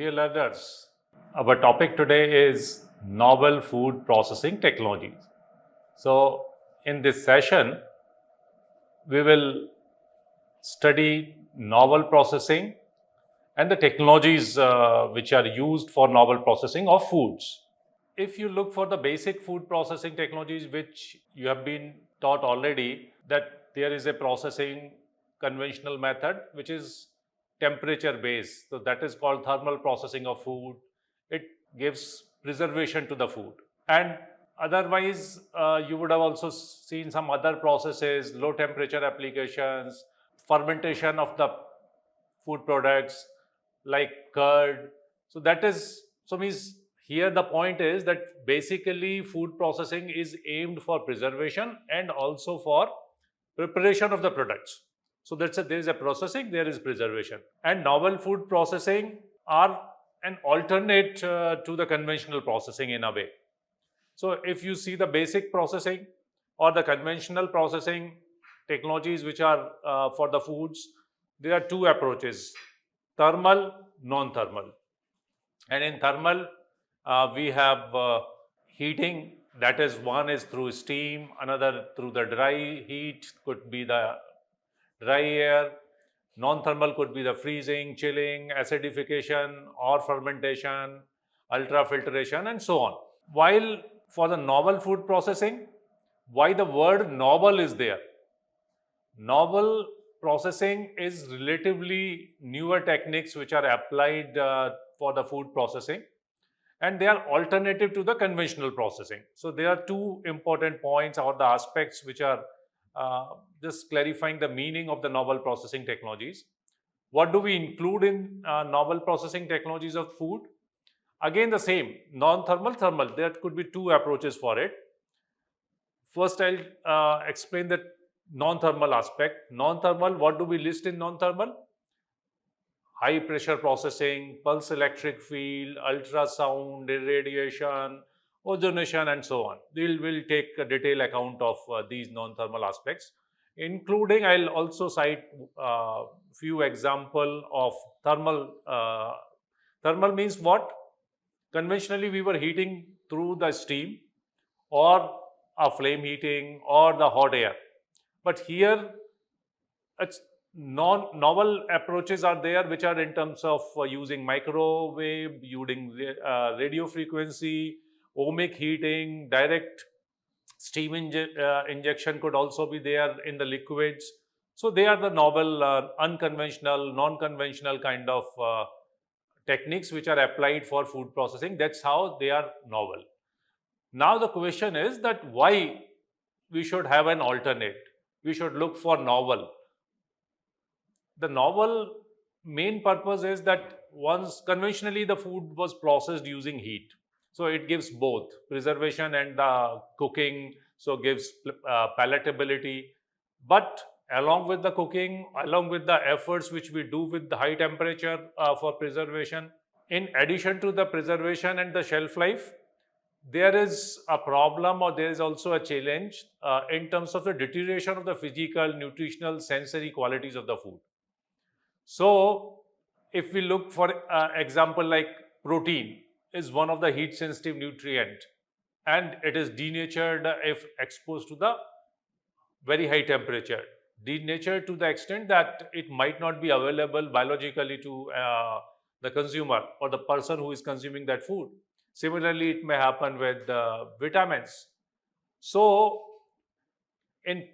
Dear learners, our topic today is novel food processing technologies. So, in this session, we will study novel processing and the technologies which are used for novel processing of foods. If you look for the basic food processing technologies, which you have been taught already, that there is a processing conventional method which is temperature based. So that is called thermal processing of food. It gives preservation to the food. And otherwise, you would have also seen some other processes, low temperature applications, fermentation of the food products like curd. So that is, so means here the point is that basically food processing is aimed for preservation and also for preparation of the products. So there is a processing, there is preservation. And novel food processing are an alternate to the conventional processing in a way. So if you see the basic processing or the conventional processing technologies which are for the foods, there are two approaches: thermal, non-thermal. And in thermal, we have heating. That is, one is through steam, another through the dry heat, could be the dry air. Non-thermal could be the freezing, chilling, acidification or fermentation, ultrafiltration, and so on. While for the novel food processing, why the word novel is there? Novel processing is relatively newer techniques which are applied for the food processing, and they are alternative to the conventional processing. So there are two important points or the aspects which are just clarifying the meaning of the novel processing technologies. What do we include in novel processing technologies of food? Again, the same, non-thermal, thermal. There could be two approaches for it. First, I'll explain the non-thermal aspect. Non-thermal, what do we list in non-thermal? High pressure processing, pulse electric field, ultrasound, irradiation, ozonation, and so on. We'll take a detailed account of these non-thermal aspects, including I'll also cite few example of thermal. Thermal means what? Conventionally, we were heating through the steam or a flame heating or the hot air. But here, it's novel approaches are there which are in terms of using microwave, using radio frequency, ohmic heating, direct steam injection could also be there in the liquids. So they are the novel, unconventional, non-conventional kind of techniques which are applied for food processing. That's how they are novel. Now the question is that why we should have an alternate. We should look for novel. The novel main purpose is that once conventionally the food was processed using heat, so it gives both preservation and the cooking, so gives palatability. But along with the cooking, along with the efforts which we do with the high temperature for preservation, in addition to the preservation and the shelf life, there is a problem or there is also a challenge in terms of the deterioration of the physical, nutritional, sensory qualities of the food. So, if we look for example like protein is one of the heat sensitive nutrient, and it is denatured if exposed to the very high temperature. Denatured to the extent that it might not be available biologically to the consumer or the person who is consuming that food. Similarly, it may happen with vitamins. So, in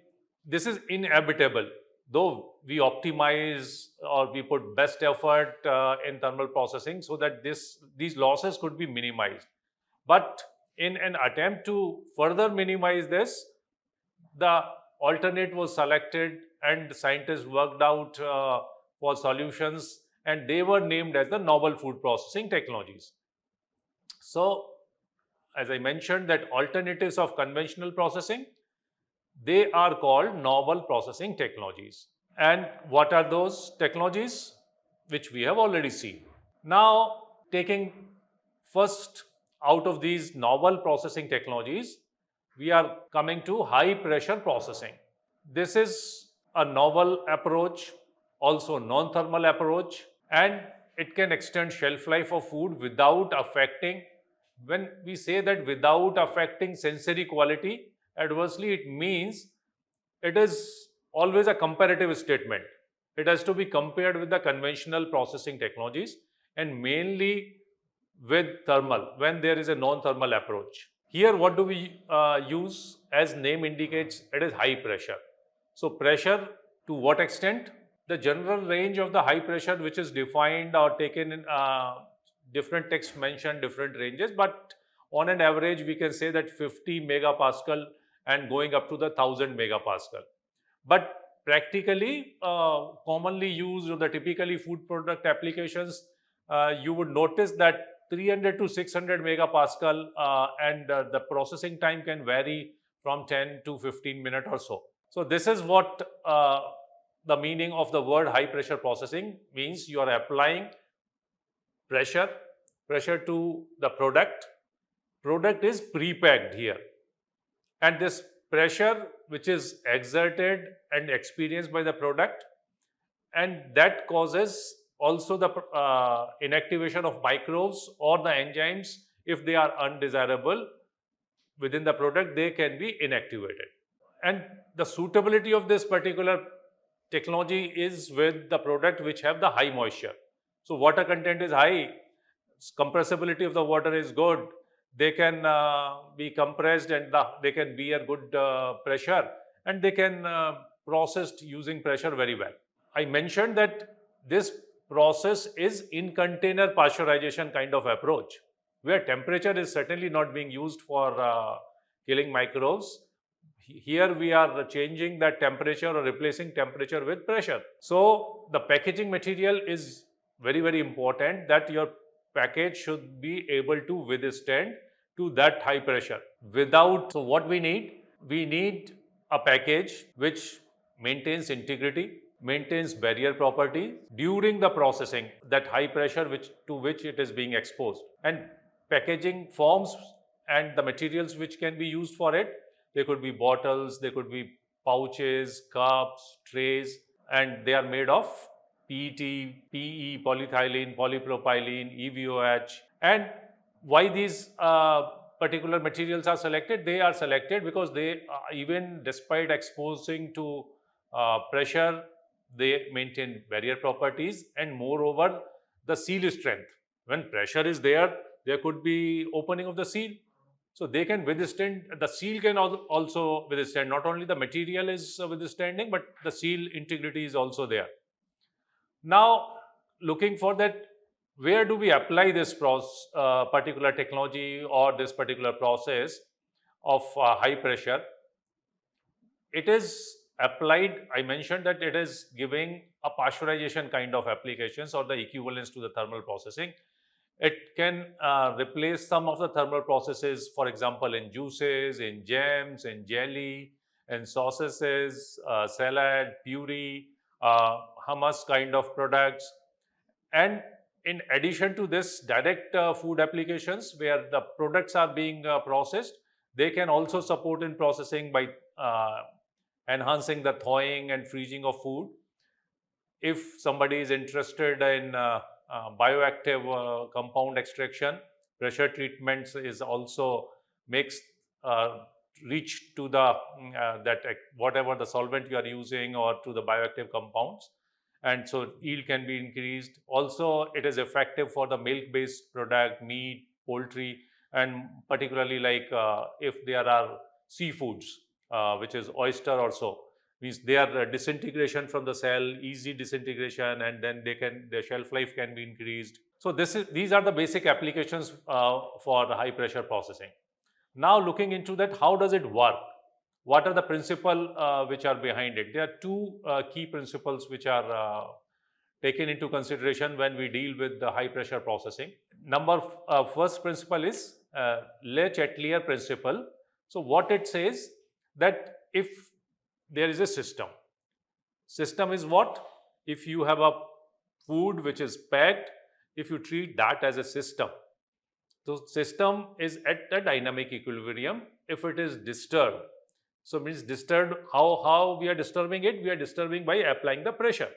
this is inevitable, though we optimize or we put best effort in thermal processing so that these losses could be minimized. But in an attempt to further minimize this, the alternate was selected and scientists worked out for solutions, and they were named as the novel food processing technologies. So, as I mentioned, that alternatives of conventional processing, they are called novel processing technologies. And what are those technologies? Which we have already seen. Now, taking first out of these novel processing technologies, we are coming to high pressure processing. This is a novel approach, also non-thermal approach, and it can extend shelf life of food without affecting. When we say that without affecting sensory quality adversely, it means it is always a comparative statement. It has to be compared with the conventional processing technologies and mainly with thermal when there is a non-thermal approach. Here, what do we use? As name indicates, it is high pressure. So, pressure to what extent? The general range of the high pressure, which is defined or taken in different texts mention different ranges, but on an average, we can say that 50 megapascal and going up to the 1000 megapascal. But practically, commonly used or the typically food product applications, you would notice that 300 to 600 megapascal and the processing time can vary from 10 to 15 minutes or so. So this is what the meaning of the word high pressure processing means. You are applying pressure to the product is pre-packed here, and this pressure which is exerted and experienced by the product, and that causes also the inactivation of microbes or the enzymes. If they are undesirable within the product, they can be inactivated. And the suitability of this particular technology is with the product which have the high moisture. So water content is high, compressibility of the water is good, they can be compressed and they can bear good pressure, and they can processed using pressure very well. I mentioned that this process is in container pasteurization kind of approach, where temperature is certainly not being used for killing microbes. Here we are changing that temperature or replacing temperature with pressure. So the packaging material is very, very important, that your package should be able to withstand to that high pressure. So what we need a package which maintains integrity, maintains barrier property during the processing, that high pressure to which it is being exposed. And packaging forms and the materials which can be used for it, they could be bottles, they could be pouches, cups, trays, and they are made of PET, PE, polyethylene, polypropylene, EVOH. And why these particular materials are selected? They are selected because they, even despite exposing to pressure, they maintain barrier properties, and moreover, the seal strength. When pressure is there, there could be opening of the seal. So they can withstand, the seal can also withstand, not only the material is withstanding, but the seal integrity is also there. Now, looking for that, where do we apply this particular technology or this particular process of high pressure? It is applied, I mentioned that it is giving a pasteurization kind of applications or the equivalence to the thermal processing. It can replace some of the thermal processes, for example, in juices, in jams, in jelly, in sauces, salad, puree, hummus kind of products. And in addition to this direct food applications where the products are being processed, they can also support in processing by enhancing the thawing and freezing of food. If somebody is interested in bioactive compound extraction, pressure treatments is also makes reach to the that whatever the solvent you are using or to the bioactive compounds, and so yield can be increased. Also, it is effective for the milk-based product, meat, poultry, and particularly like if there are seafoods, which is oyster or so, means they are disintegration from the cell, easy disintegration, and then their shelf life can be increased. So these are the basic applications for the high pressure processing. Now looking into that, how does it work? What are the principles which are behind it? There are two key principles which are taken into consideration when we deal with the high pressure processing. First principle is Le Chatelier principle. So what it says, that if there is a system is what? If you have a food which is packed, if you treat that as a system, so system is at a dynamic equilibrium. If it is disturbed, so means disturbed, how we are disturbing it? We are disturbing by applying the pressure.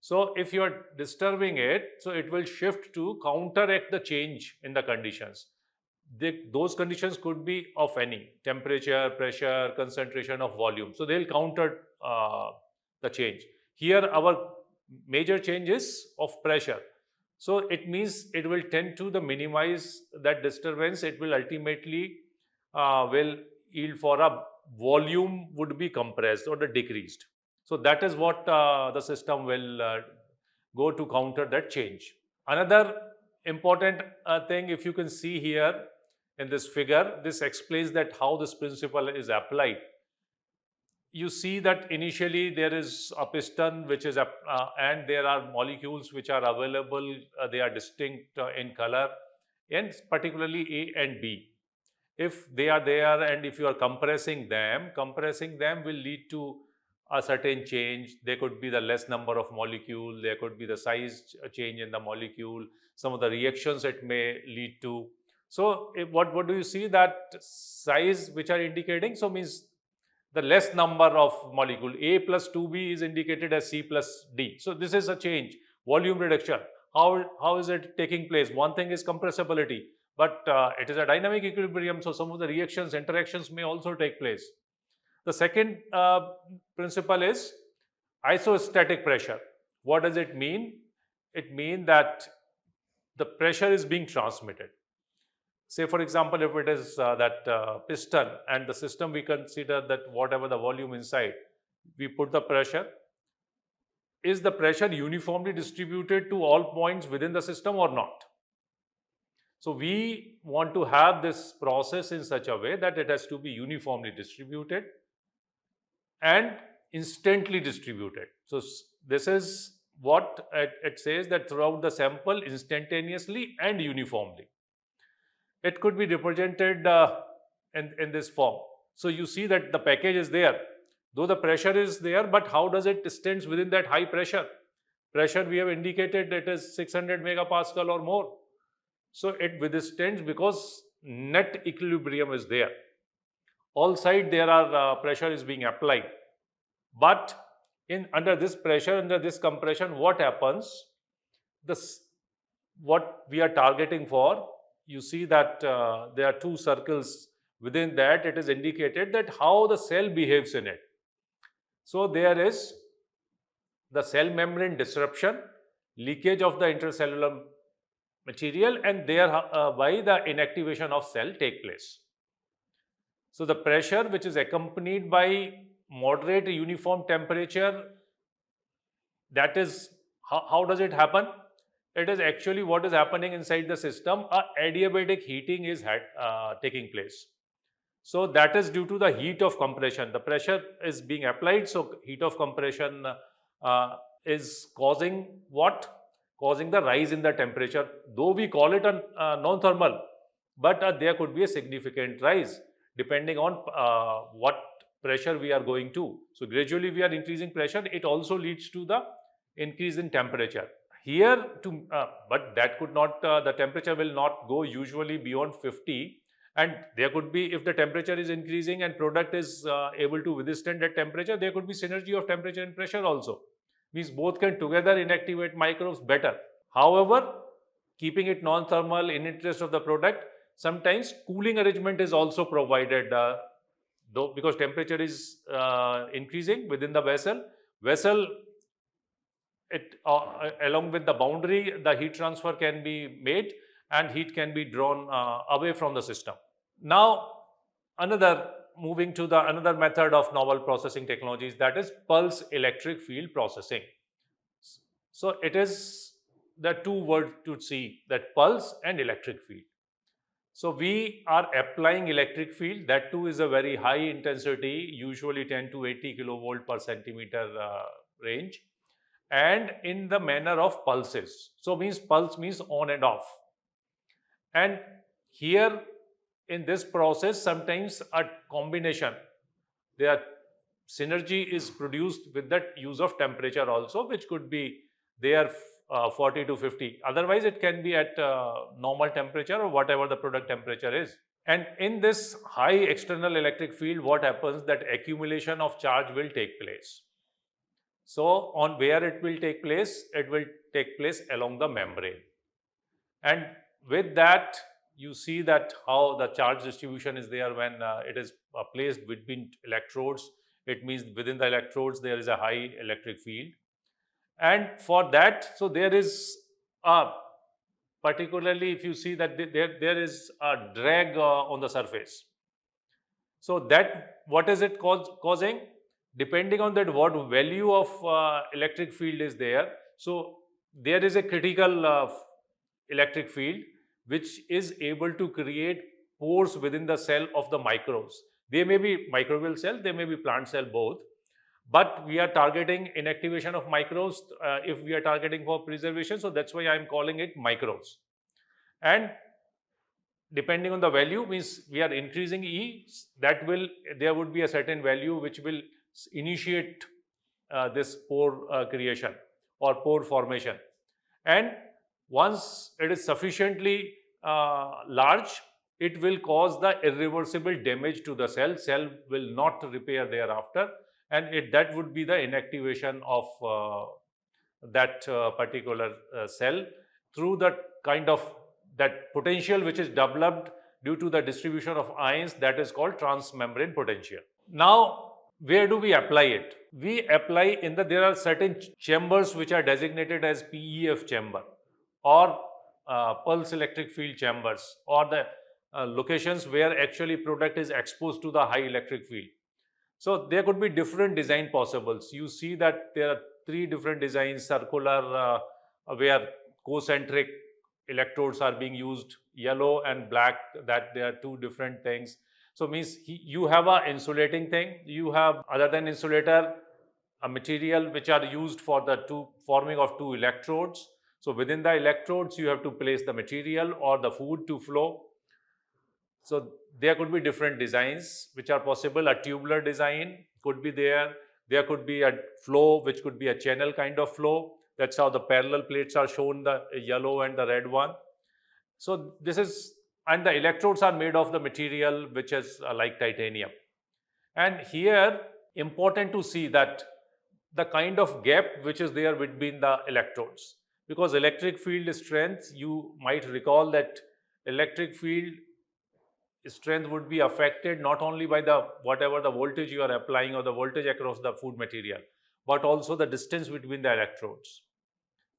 So if you are disturbing it, so it will shift to counteract the change in the conditions. Those conditions could be of any temperature, pressure, concentration of volume. So they'll counter the change. Here our major change is of pressure. So it means it will tend to the minimize that disturbance. It will ultimately will yield for a volume would be compressed or the decreased. So that is what the system will go to counter that change. Another important thing, if you can see here in this figure, this explains that how this principle is applied. You see that initially there is a piston which is and there are molecules which are available, they are distinct in color, and particularly A and B. If they are there and if you are compressing them will lead to a certain change. There could be the less number of molecule, there could be the size change in the molecule, some of the reactions it may lead to. So what do you see, that size which are indicating, so means the less number of molecule. A plus 2B is indicated as C plus D. So this is a change, volume reduction. How is it taking place? One thing is compressibility, but it is a dynamic equilibrium, so some of the reactions, interactions may also take place. The second principle is isostatic pressure. What does it mean? It means that the pressure is being transmitted. Say for example, if it is that piston and the system, we consider that whatever the volume inside, we put the pressure. Is the pressure uniformly distributed to all points within the system or not? So we want to have this process in such a way that it has to be uniformly distributed and instantly distributed. So this is what it says, that throughout the sample instantaneously and uniformly. It could be represented in this form. So you see that the package is there, though the pressure is there, but how does it stands within that high pressure? Pressure we have indicated it is 600 megapascal or more. So it withstands because net equilibrium is there. All side there are pressure is being applied. But under this pressure, under this compression, what happens? What we are targeting for, you see that there are two circles within that. It is indicated that how the cell behaves in it. So there is the cell membrane disruption, leakage of the intercellular material, and thereby the inactivation of cell take place. So the pressure which is accompanied by moderate uniform temperature, that is how does it happen? It is actually what is happening inside the system. A adiabatic heating is taking place. So that is due to the heat of compression. The pressure is being applied, so heat of compression is causing what? Causing the rise in the temperature. Though we call it a non-thermal, but there could be a significant rise depending on what pressure we are going to. So gradually we are increasing pressure. It also leads to the increase in temperature. Here, but that could not, the temperature will not go usually beyond 50. And there could be, if the temperature is increasing and product is able to withstand that temperature, there could be synergy of temperature and pressure also. Means both can together inactivate microbes better. However, keeping it non-thermal in interest of the product, sometimes cooling arrangement is also provided, though because temperature is increasing within the vessel. It along with the boundary, the heat transfer can be made and heat can be drawn away from the system. Now, moving to another method of novel processing technologies, that is pulse electric field processing. So it is the two words to see, that pulse and electric field. So we are applying electric field, that too is a very high intensity, usually 10 to 80 kilovolt per centimeter range, and in the manner of pulses. So pulse means on and off. And here in this process, sometimes a combination, synergy is produced with that use of temperature also, which could be there 40 to 50. Otherwise, it can be at normal temperature or whatever the product temperature is. And in this high external electric field, what happens, that accumulation of charge will take place. So on where it will take place along the membrane. And with that, you see that how the charge distribution is there when it is placed between electrodes. It means within the electrodes there is a high electric field. And for that, so there is a, particularly if you see that there is a drag on the surface. So that, what is it causing? Depending on that what value of electric field is there. So there is a critical electric field which is able to create pores within the cell of the microbes. They may be microbial cell, they may be plant cell, both. But we are targeting inactivation of microbes if we are targeting for preservation. So that's why I am calling it microbes. And depending on the value, means we are increasing E, that will, there would be a certain value which will initiate this pore creation or pore formation. And once it is sufficiently large, it will cause the irreversible damage to the cell. Cell will not repair thereafter, and that would be the inactivation of that particular cell through the kind of that potential which is developed due to the distribution of ions, that is called transmembrane potential. Now, where do we apply it? We apply in there are certain chambers which are designated as PEF chamber or pulse electric field chambers, or the locations where actually product is exposed to the high electric field. So there could be different design possibles. You see that there are 3 different designs: circular, where concentric electrodes are being used, yellow and black, that there are 2 different things. So means you have a insulating thing, you have, other than insulator, a material which are used for the forming of 2 electrodes. So within the electrodes you have to place the material or the food to flow. So there could be different designs which are possible. A tubular design could be there. There could be a flow which could be a channel kind of flow. That's how the parallel plates are shown, the yellow and the red one. So this is, and the electrodes are made of the material which is like titanium. And here, important to see that the kind of gap which is there between the electrodes, because electric field strength, you might recall that electric field strength would be affected not only by the whatever the voltage you are applying or the voltage across the food material, but also the distance between the electrodes.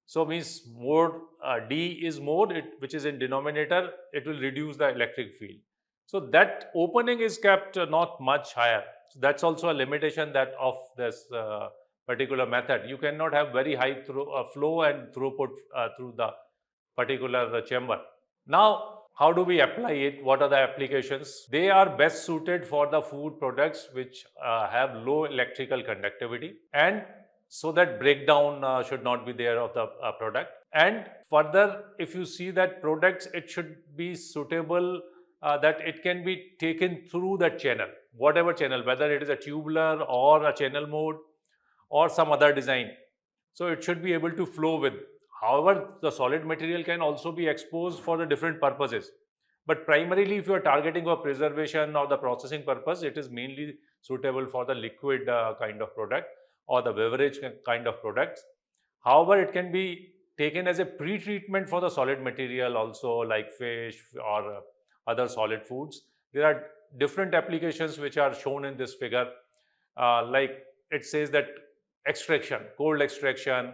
So means more D is more, which is in denominator, it will reduce the electric field. So that opening is kept not much higher. So that's also a limitation that of this particular method. You cannot have very high flow and throughput through the particular chamber. Now, how do we apply it? What are the applications? They are best suited for the food products which have low electrical conductivity, and so that breakdown should not be there of the product. And further, if you see that products, it should be suitable that it can be taken through that channel, whatever channel, whether it is a tubular or a channel mode or some other design. So it should be able to flow with. However, the solid material can also be exposed for the different purposes. But primarily, if you are targeting for preservation or the processing purpose, it is mainly suitable for the liquid kind of product or the beverage kind of products. However, it can be taken as a pre-treatment for the solid material also, like fish or other solid foods. There are different applications which are shown in this figure. Like it says that extraction, cold extraction,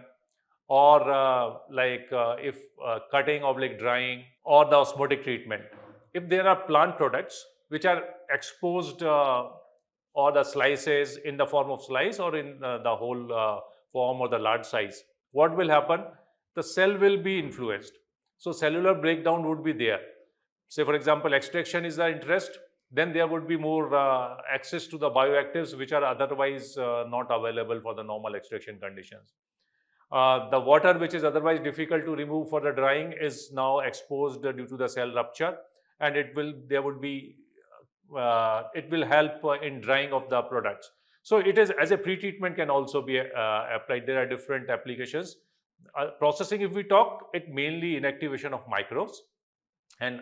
or if cutting or like drying, or the osmotic treatment. If there are plant products which are exposed or the slices in the form of slice or in the whole form or the large size, what will happen? The cell will be influenced. So cellular breakdown would be there. Say for example, extraction is the interest, then there would be more access to the bioactives which are otherwise not available for the normal extraction conditions. The water which is otherwise difficult to remove for the drying is now exposed due to the cell rupture, and it will help in drying of the products. So it is as a pre-treatment can also be applied. There are different applications. Processing, if we talk, it mainly inactivation of microbes. and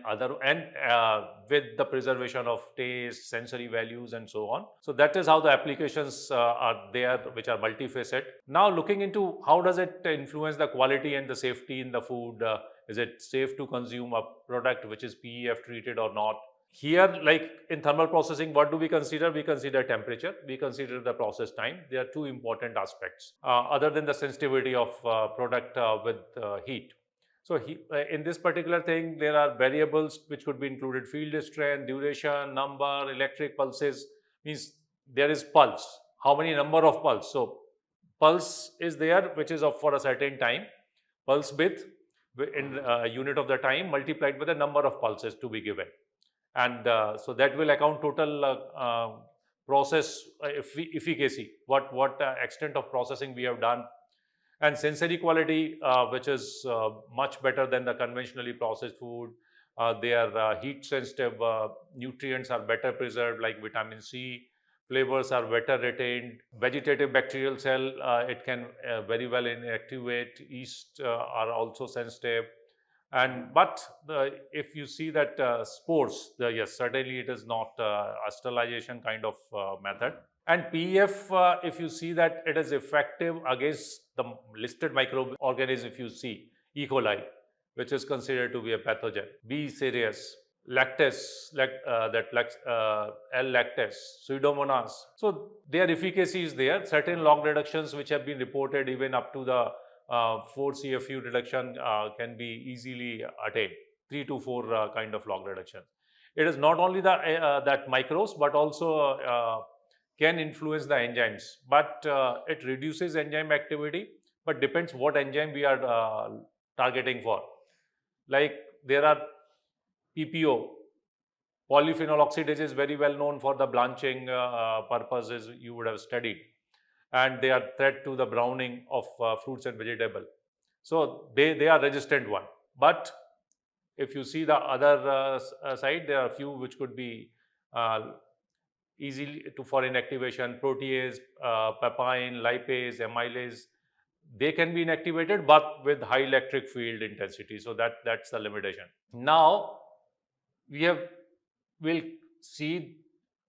with the preservation of taste, sensory values, and so on. So that is how the applications are there, which are multifaceted. Now, looking into how does it influence the quality and the safety in the food? Is it safe to consume a product which is PEF treated or not? Here, like in thermal processing, what do we consider? We consider temperature, we consider the process time. There are two important aspects other than the sensitivity of product with heat. So in this particular thing, there are variables which could be included: field strength, duration, number, electric pulses. Means there is pulse. How many number of pulse? So pulse is there, which is of for a certain time. Pulse width in unit of the time multiplied with the number of pulses to be given, and so that will account total process efficacy. What extent of processing we have done, and sensory quality, which is much better than the conventionally processed food. They are heat sensitive, nutrients are better preserved, like vitamin C, flavors are better retained, vegetative bacterial cell, it can very well inactivate, yeast are also sensitive. And but if you see that spores, yes, certainly it is not a sterilization kind of method. And PEF, if you see that it is effective against the listed microorganisms, if you see E. coli, which is considered to be a pathogen, B. cereus, lactase, L. lactase, Pseudomonas. So their efficacy is there. Certain log reductions which have been reported even up to the 4 CFU reduction can be easily attained, 3 to 4 kind of log reduction. It is not only the that microbes, but also can influence the enzymes, but it reduces enzyme activity, but depends what enzyme we are targeting for. Like there are PPO, polyphenol oxidase, is very well known for the blanching purposes, you would have studied, and they are threat to the browning of fruits and vegetable. So they are resistant one. But if you see the other side, there are a few which could be easily for inactivation: protease, papain, lipase, amylase. They can be inactivated, but with high electric field intensity. So that's the limitation. Now we'll see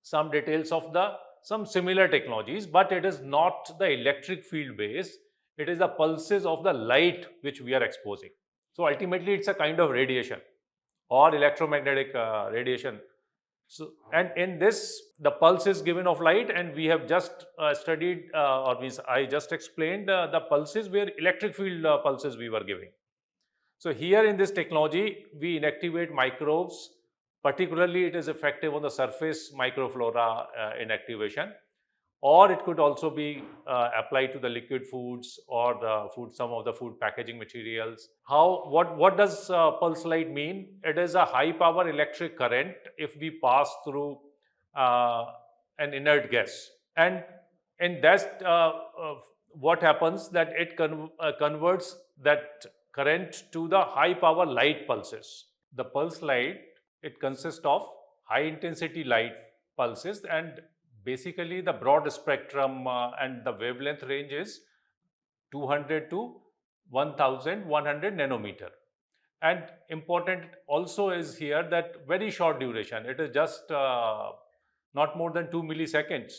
some details of some similar technologies, but it is not the electric field based. It is the pulses of the light which we are exposing. So ultimately, it's a kind of radiation or electromagnetic radiation. So, and in this, the pulse is given of light, and we have just studied, or means I just explained the pulses where electric field pulses we were giving. So here in this technology, we inactivate microbes. Particularly, it is effective on the surface microflora inactivation, or it could also be applied to the liquid foods or the some of the food packaging materials. What does pulse light mean? It is a high power electric current if we pass through an inert gas, and in that what happens that it converts that current to the high power light pulses. The pulse light, it consists of high intensity light pulses, and basically the broad spectrum and the wavelength range is 200 to 1100 nanometer. And important also is here that very short duration. It is just not more than 2 milliseconds.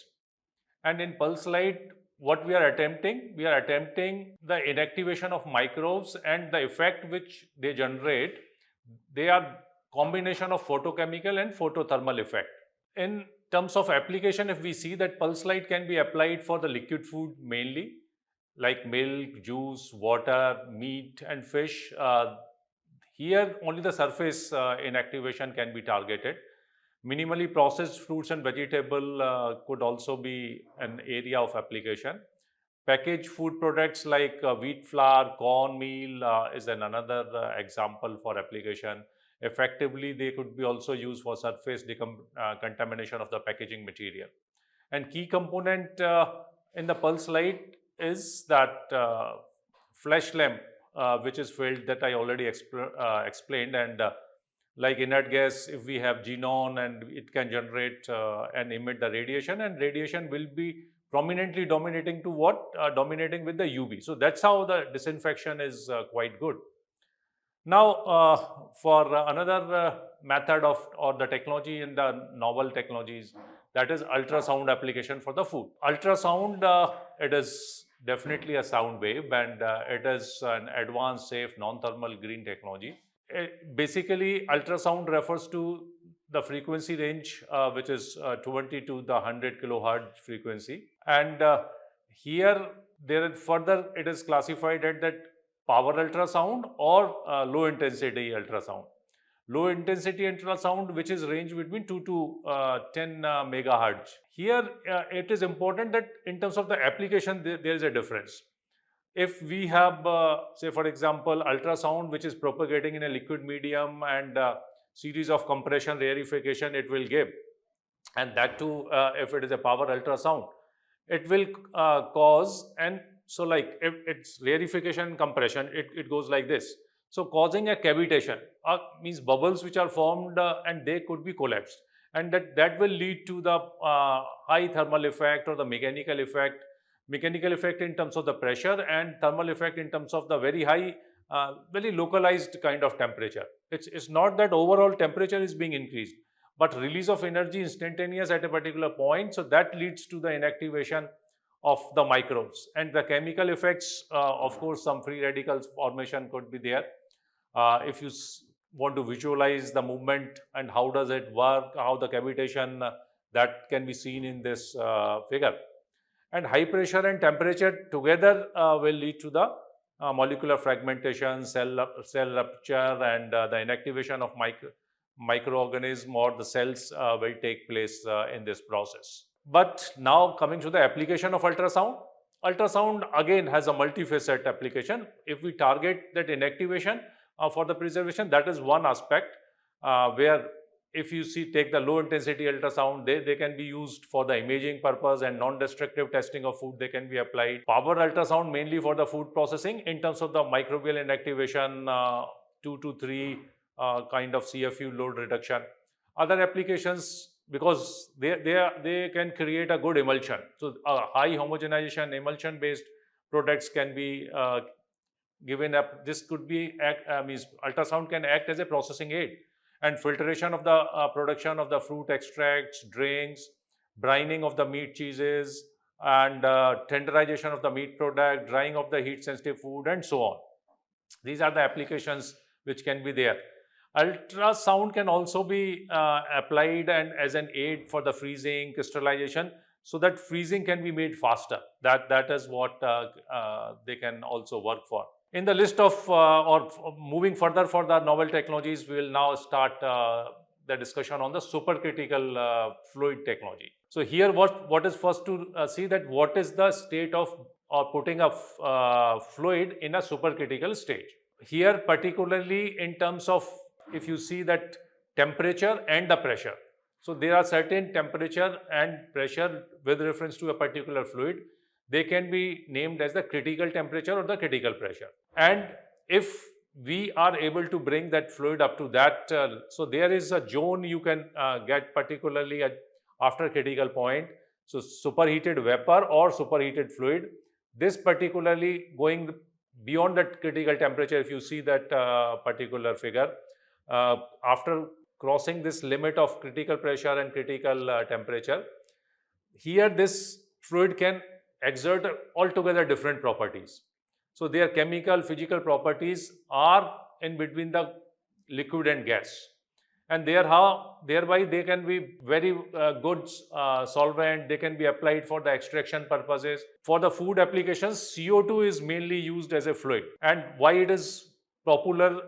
And in pulse light, what we are attempting the inactivation of microbes, and the effect which they generate, they are combination of photochemical and photothermal effect. In terms of application, if we see that pulse light can be applied for the liquid food mainly, like milk, juice, water, meat, and fish. Here only the surface inactivation can be targeted. Minimally processed fruits and vegetable could also be an area of application. Packaged food products like wheat flour, corn meal is another example for application. Effectively, they could be also used for surface contamination of the packaging material. And key component in the pulse light is that flash lamp, which is filled, that I already explained. And like inert gas, if we have xenon, and it can generate and emit the radiation, and radiation will be prominently dominating to what? Dominating with the UV. So that's how the disinfection is quite good. Now, for another method of or the technology in the novel technologies, that is ultrasound application for the food. Ultrasound, it is definitely a sound wave, and it is an advanced, safe, non-thermal green technology. Basically, ultrasound refers to the frequency range, which is 20 to the 100 kilohertz frequency, and here there further it is classified at that power ultrasound or low intensity ultrasound. Low intensity ultrasound, which is range between 2 to 10 megahertz. Here, it is important that in terms of the application, there is a difference. If we have, say, for example, ultrasound, which is propagating in a liquid medium and series of compression, rarefication, it will give, and that too, if it is a power ultrasound, it will cause, and so like if it's rarefication compression, it goes like this, so causing a cavitation, means bubbles which are formed, and they could be collapsed, and that will lead to the high thermal effect or the mechanical effect in terms of the pressure, and thermal effect in terms of the very high, very localized kind of temperature. It's not that overall temperature is being increased, but release of energy instantaneous at a particular point, so that leads to the inactivation of the microbes, and the chemical effects, of course some free radicals formation could be there. If you want to visualize the movement and how does it work, how the cavitation, that can be seen in this figure. And high pressure and temperature together will lead to the molecular fragmentation, cell rupture, and the inactivation of microorganism or the cells will take place in this process. But now coming to the application of ultrasound, ultrasound again has a multifaceted application. If we target that inactivation for the preservation, that is one aspect where if you take the low intensity ultrasound, they can be used for the imaging purpose and non-destructive testing of food, they can be applied. Power ultrasound mainly for the food processing in terms of the microbial inactivation, 2 to 3 kind of CFU load reduction. Other applications, because they can create a good emulsion. So high homogenization emulsion based products can be given up. This could be means ultrasound can act as a processing aid, and filtration of the production of the fruit extracts, drinks, brining of the meat cheeses, and tenderization of the meat product, drying of the heat sensitive food, and so on. These are the applications which can be there. Ultrasound can also be applied and as an aid for the freezing, crystallization, so that freezing can be made faster. That is what they can also work for. In the list of moving further for the novel technologies, we will now start the discussion on the supercritical fluid technology. So here, what is first to see that what is the state of putting a fluid in a supercritical stage. Here, particularly in terms of, if you see that temperature and the pressure. So there are certain temperature and pressure with reference to a particular fluid. They can be named as the critical temperature or the critical pressure. And if we are able to bring that fluid up to that, so there is a zone you can get particularly after critical point. So superheated vapor or superheated fluid. This particularly going beyond that critical temperature, if you see that particular figure, after crossing this limit of critical pressure and critical temperature, here this fluid can exert altogether different properties. So their chemical, physical properties are in between the liquid and gas, and thereby they can be very good solvent. They can be applied for the extraction purposes. For the food applications, CO2 is mainly used as a fluid. And why it is popular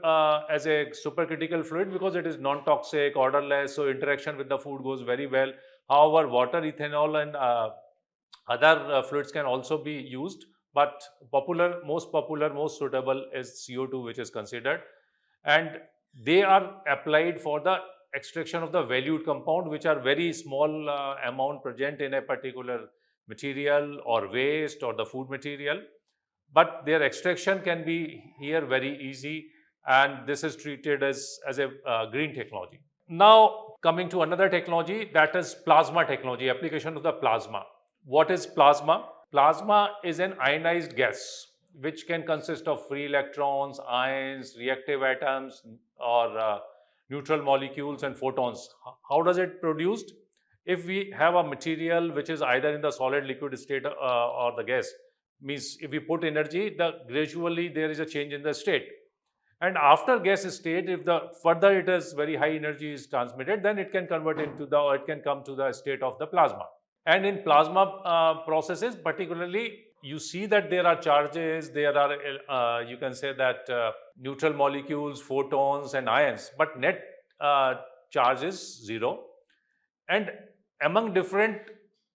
as a supercritical fluid? Because it is non-toxic, odorless, so interaction with the food goes very well. However, water, ethanol, and other fluids can also be used, but most popular, most suitable is CO2, which is considered, and they are applied for the extraction of the valued compound, which are very small amount present in a particular material or waste or the food material, but their extraction can be here very easy, and this is treated as a green technology. Now coming to another technology, that is plasma technology, application of the plasma. What is plasma? Plasma is an ionized gas which can consist of free electrons, ions, reactive atoms, or neutral molecules and photons. How does it produced? If we have a material which is either in the solid liquid state or the gas, means if we put energy, gradually there is a change in the state. And after gas state, if the further it is very high energy is transmitted, then it can convert into the, or it can come to the state of the plasma. And in plasma processes, particularly, you see that there are charges, there are, you can say that neutral molecules, photons, and ions, but net charge is zero. And among different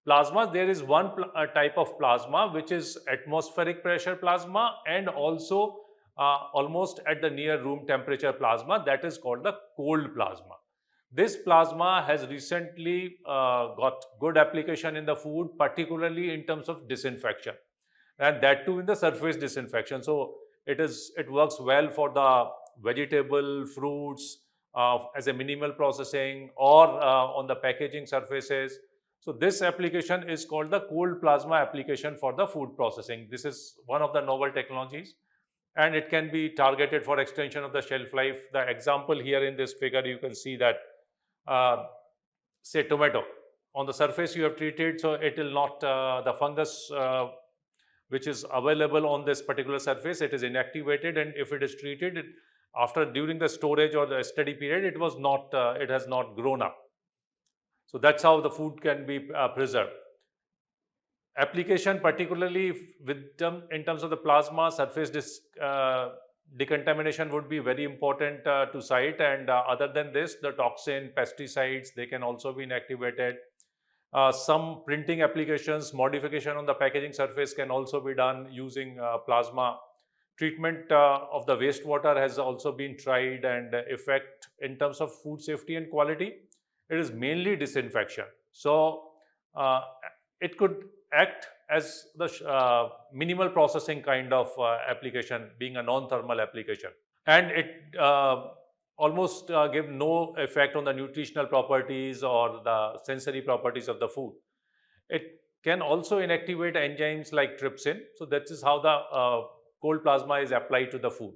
plasmas, there is one type of plasma which is atmospheric pressure plasma, and also almost at the near room temperature plasma, that is called the cold plasma. This plasma has recently got good application in the food, particularly in terms of disinfection, and that too in the surface disinfection. So it works well for the vegetable, fruits, as a minimal processing, or on the packaging surfaces. So this application is called the cold plasma application for the food processing. This is one of the novel technologies, and it can be targeted for extension of the shelf life. The example here in this figure, you can see that say tomato, on the surface you have treated, so it will not, the fungus which is available on this particular surface, it is inactivated, and if it is treated, during the storage or the study period, it was not, it has not grown up. So that's how the food can be preserved. Application, particularly in terms of the plasma, surface decontamination would be very important to cite, and other than this, the toxin, pesticides, they can also be inactivated. Some printing applications, modification on the packaging surface can also be done using plasma. Treatment of the wastewater has also been tried, and effect in terms of food safety and quality, it is mainly disinfection. So it could act as the minimal processing kind of application, being a non-thermal application, and it almost give no effect on the nutritional properties or the sensory properties of the food. It can also inactivate enzymes like trypsin. So that is how the cold plasma is applied to the food.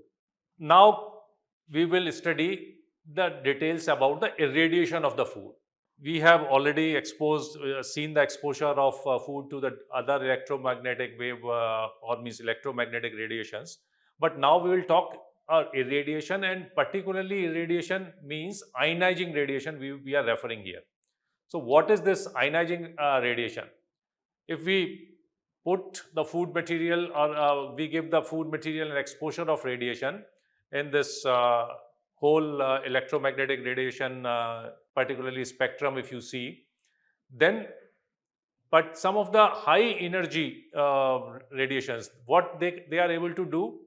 Now we will study the details about the irradiation of the food. We have already seen the exposure of food to the other electromagnetic wave or means electromagnetic radiations. But now we will talk irradiation, and particularly irradiation means ionizing radiation we are referring here. So what is this ionizing radiation? If we put the food material, or we give the food material an exposure of radiation in this whole electromagnetic radiation, particularly spectrum, if you see, then, but some of the high energy radiations, what they are able to do,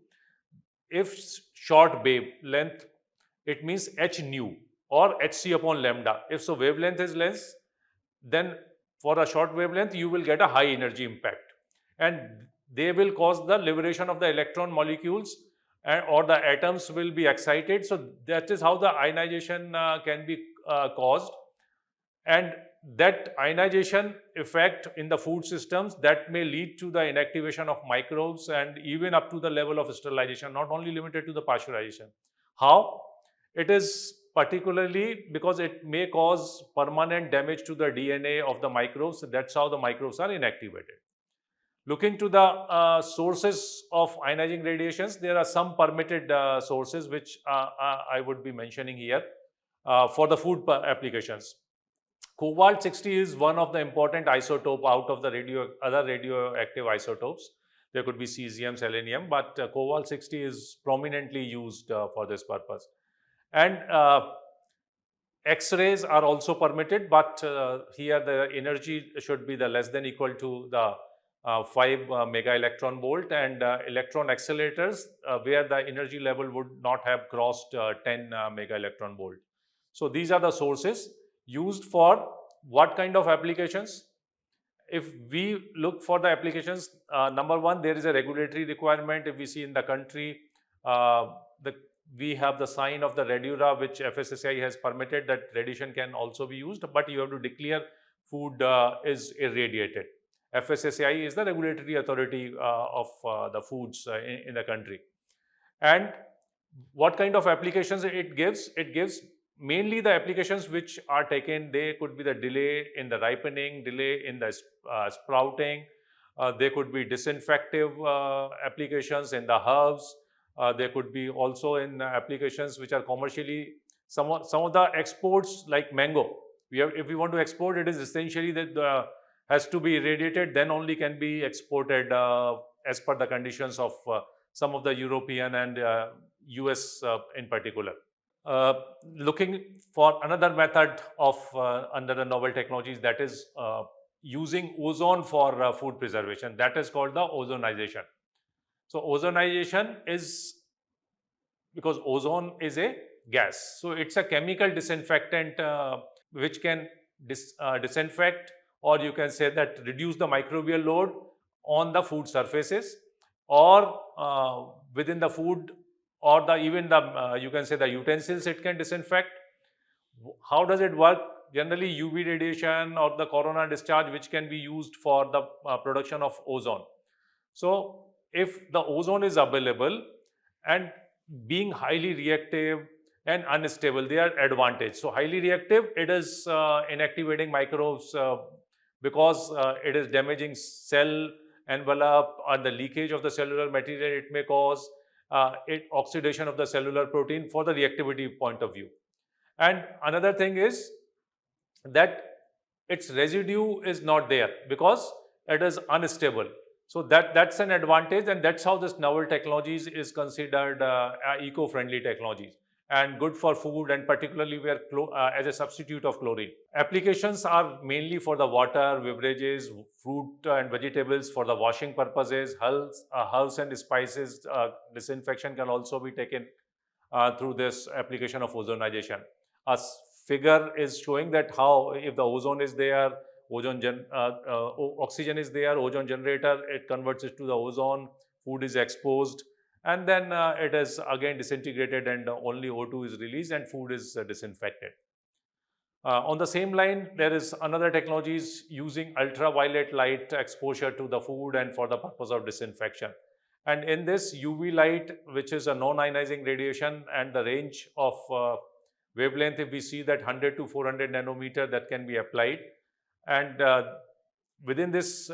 if short wavelength, it means h nu or hc upon lambda. If so wavelength is less, then for a short wavelength you will get a high energy impact, and they will cause the liberation of the electron molecules, or the atoms will be excited. So that is how the ionization can be caused, and that ionization effect in the food systems, that may lead to the inactivation of microbes, and even up to the level of sterilization, not only limited to the pasteurization. How? It is particularly because it may cause permanent damage to the DNA of the microbes. So that's how the microbes are inactivated. Looking to the sources of ionizing radiations, there are some permitted sources which I would be mentioning here for the food applications. Cobalt-60 is one of the important isotope out of the other radioactive isotopes. There could be cesium, selenium, but cobalt-60 is prominently used for this purpose. And X-rays are also permitted, but here the energy should be the less than equal to the 5 mega electron volt, and electron accelerators where the energy level would not have crossed 10 mega electron volt. So these are the sources used for what kind of applications? If we look for the applications, number one, there is a regulatory requirement. If we see in the country, we have the sign of the RADURA, which FSSAI has permitted that radiation can also be used, but you have to declare food is irradiated. FSSAI is the regulatory authority of the foods in the country. And what kind of applications it gives? It gives mainly the applications which are taken. They could be the delay in the ripening, delay in the sprouting. There could be disinfective applications in the herbs. There could be also in applications which are commercially, some of the exports like mango. If we want to export, it is essentially that has to be irradiated, then only can be exported as per the conditions of some of the European and US in particular. Looking for another method of under the novel technologies, that is using ozone for food preservation. That is called the ozonization. So ozonization is because ozone is a gas. So it's a chemical disinfectant which can disinfect, or you can say that reduce the microbial load on the food surfaces, or within the food, or even the you can say the utensils it can disinfect. How does it work? Generally UV radiation or the corona discharge, which can be used for the production of ozone. So if the ozone is available and being highly reactive and unstable, they are advantage. So highly reactive, it is inactivating microbes because it is damaging cell envelope, or the leakage of the cellular material it may cause, oxidation of the cellular protein for the reactivity point of view. And another thing is that its residue is not there because it is unstable. So that's an advantage, and that's how this novel technologies is considered eco-friendly technologies and good for food, and particularly where as a substitute of chlorine. Applications are mainly for the water, beverages, fruit and vegetables for the washing purposes, herbs and spices. Disinfection can also be taken through this application of ozonization. A figure is showing that how, if the ozone is there, oxygen is there, ozone generator, it converts it to the ozone, food is exposed, and then it is again disintegrated, and only O2 is released and food is disinfected. On the same line, there is another technologies using ultraviolet light exposure to the food and for the purpose of disinfection. And in this UV light, which is a non-ionizing radiation, and the range of wavelength, if we see that 100 to 400 nanometer, that can be applied. And within this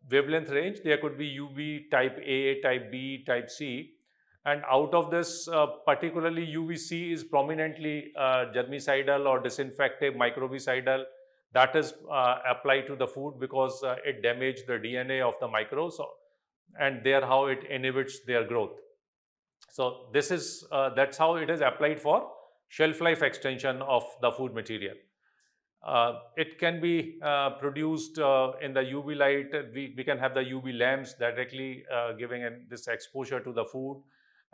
wavelength range, there could be UV type A, type B, type C. And out of this, particularly UVC is prominently germicidal or disinfective, microbicidal. That is applied to the food because it damages the DNA of the microbes, and there how it inhibits their growth. So this is that's how it is applied for shelf life extension of the food material. It can be produced in the UV light. We can have the UV lamps directly giving this exposure to the food.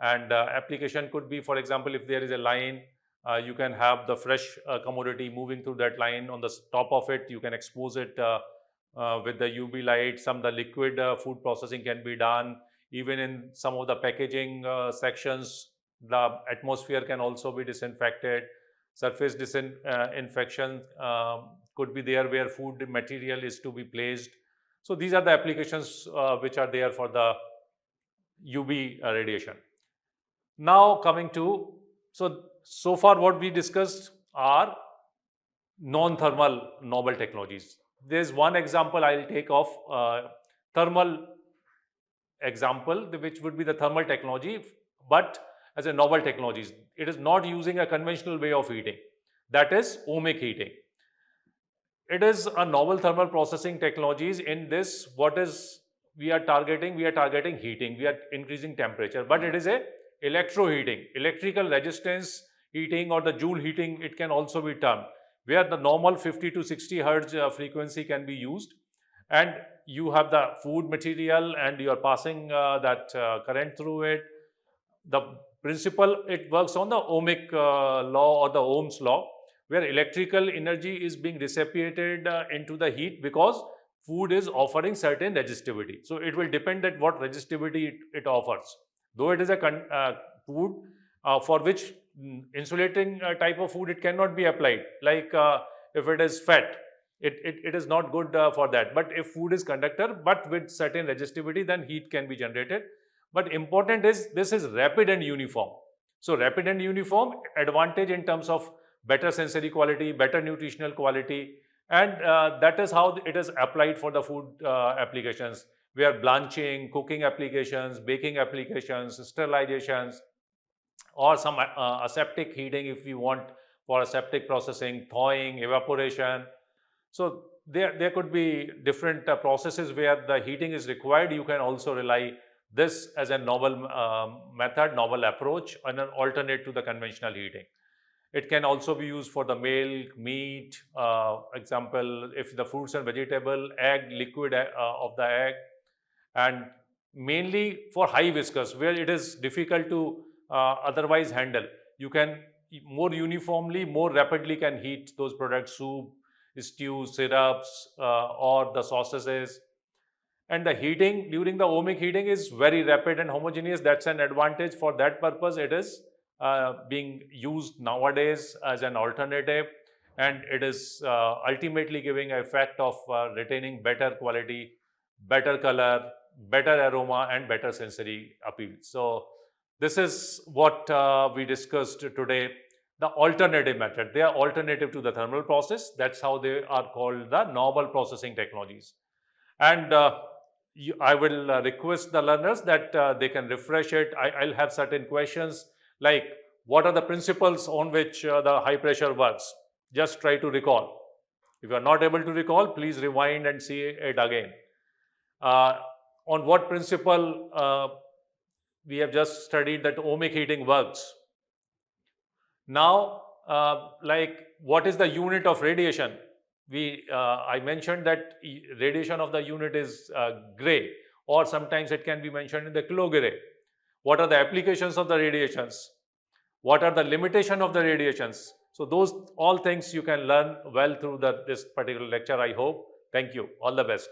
And application could be, for example, if there is a line, you can have the fresh commodity moving through that line. On the top of it, you can expose it with the UV light. Some the liquid food processing can be done. Even in some of the packaging sections, the atmosphere can also be disinfected. Surface disinfection could be there where food material is to be placed. So these are the applications which are there for the UV radiation. Now coming to, so far what we discussed are non-thermal novel technologies. There's one example I'll take of thermal example, which would be the thermal technology, but as a novel technologies. It is not using a conventional way of heating. That is ohmic heating. It is a novel thermal processing technologies. In this, what is we are targeting? We are targeting heating. We are increasing temperature, but it is a electro heating, electrical resistance heating, or the joule heating, it can also be termed, where the normal 50 to 60 hertz frequency can be used, and you have the food material and you are passing that current through it. The principle, it works on the ohmic law or the Ohm's law, where electrical energy is being dissipated into the heat because food is offering certain resistivity. So it will depend at what resistivity it offers. Though it is a food for which insulating type of food, it cannot be applied. Like if it is fat, it is not good for that. But if food is conductor but with certain resistivity, then heat can be generated. But important is this is rapid and uniform. So rapid and uniform advantage in terms of better sensory quality, better nutritional quality, and that is how it is applied for the food applications. We are blanching, cooking applications, baking applications, sterilizations, or some aseptic heating if we want for aseptic processing, thawing, evaporation. So there could be different processes where the heating is required. You can also rely this as a novel method, novel approach, and an alternate to the conventional heating. It can also be used for the milk, meat, example, if the fruits and vegetable, egg, liquid of the egg, and mainly for high viscous where it is difficult to otherwise handle. You can more uniformly, more rapidly can heat those products, soup, stews, syrups, or the sauces. And the heating during the ohmic heating is very rapid and homogeneous. That's an advantage. For that purpose, it is being used nowadays as an alternative, and it is ultimately giving an effect of retaining better quality, better color, better aroma, and better sensory appeal. So this is what we discussed today. The alternative method, they are alternative to the thermal process. That's how they are called the novel processing technologies. And I will request the learners that they can refresh it. I'll have certain questions like what are the principles on which the high pressure works. Just try to recall. If you are not able to recall, please rewind and see it again. On what principle we have just studied that ohmic heating works. Now, like what is the unit of radiation? I mentioned that radiation of the unit is gray, or sometimes it can be mentioned in the kilogray. What are the applications of the radiations? What are the limitation of the radiations? So those all things you can learn well through this particular lecture, I hope. Thank you. All the best.